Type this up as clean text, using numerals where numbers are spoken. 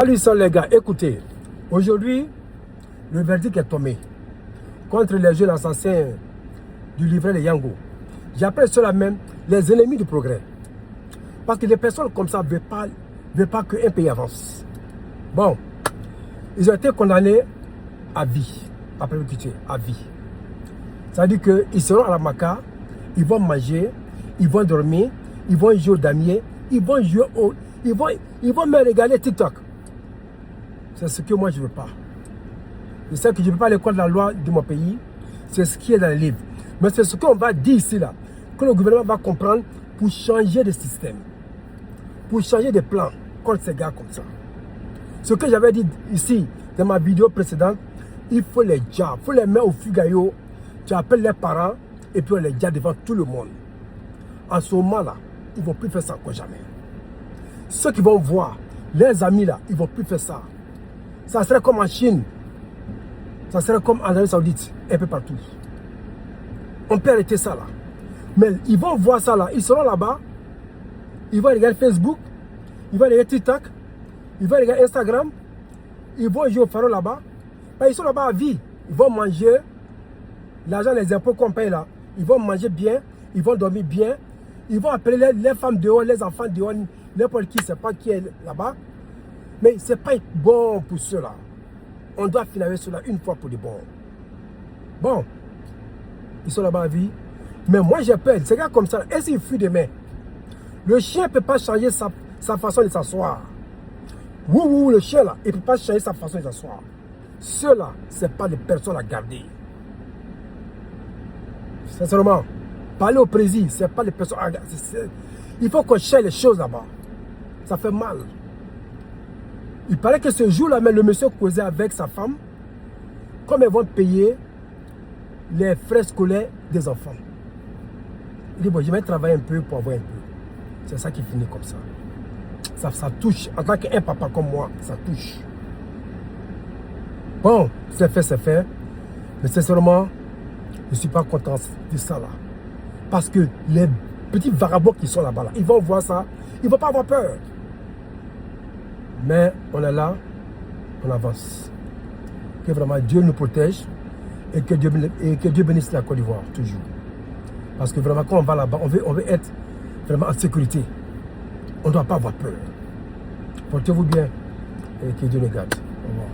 Salut les gars, écoutez, aujourd'hui, le verdict est tombé contre les jeunes assassins du livret de Yango. J'appelle cela même les ennemis du progrès. Parce que les personnes comme ça ne veulent pas qu'un pays avance. Bon, ils ont été condamnés à vie, à perpétuité, à vie. Ça veut dire qu'ils seront à la maca, ils vont manger, ils vont dormir, ils vont jouer au damier, ils vont jouer au... Ils vont me regarder TikTok. C'est ce que moi je ne veux pas. Je sais que je ne peux pas aller contre la loi de mon pays. C'est ce qui est dans les livres. Mais c'est ce qu'on va dire ici, là, que le gouvernement va comprendre pour changer de système. Pour changer de plan contre ces gars comme ça. Ce que j'avais dit ici, dans ma vidéo précédente, il faut les dire, il faut les mettre au fugayo. Tu appelles les parents et puis on les dit devant tout le monde. En ce moment-là, ils ne vont plus faire ça encore jamais. Ceux qui vont voir, les amis là, ils ne vont plus faire ça. Ça serait comme en Chine. Ça serait comme en Arabie Saoudite, un peu partout. On peut arrêter ça là. Mais ils vont voir ça là, ils seront là-bas. Ils vont regarder Facebook, ils vont regarder TikTok, ils vont regarder Instagram. Ils vont jouer au pharaon là-bas. Ils sont là-bas à vie. Ils vont manger l'argent, les impôts qu'on paye là. Ils vont manger bien, ils vont dormir bien. Ils vont appeler les femmes dehors, les enfants dehors, n'importe qui, c'est pas qui est là-bas. Mais ce n'est pas bon pour ceux-là. On doit finir cela une fois pour de bon. Bon, ils sont là-bas à vie. Mais moi j'ai peur, ces gars comme ça, est-ce qu'ils fuient demain? Le chien ne peut pas changer sa façon de s'asseoir. Le chien là, il ne peut pas changer sa façon de s'asseoir. Ceux-là, ce n'est pas des personnes à garder. Sincèrement, parler au président, ce n'est pas des personnes à garder. Il faut qu'on change les choses là-bas. Ça fait mal. Il paraît que ce jour-là, le monsieur causait avec sa femme, comme ils vont payer les frais scolaires des enfants. Il dit, bon, je vais travailler un peu pour avoir un peu. C'est ça qui finit comme ça. Ça touche. En tant qu'un papa comme moi, ça touche. Bon, c'est fait. Mais sincèrement, je ne suis pas content de ça là. Parce que les petits vagabonds qui sont là-bas, ils vont voir ça, ils ne vont pas avoir peur. Mais on est là, on avance. Que vraiment Dieu nous protège et que Dieu bénisse la Côte d'Ivoire, toujours. Parce que vraiment, quand on va là-bas, on veut être vraiment en sécurité. On ne doit pas avoir peur. Portez-vous bien et que Dieu nous garde. Au revoir.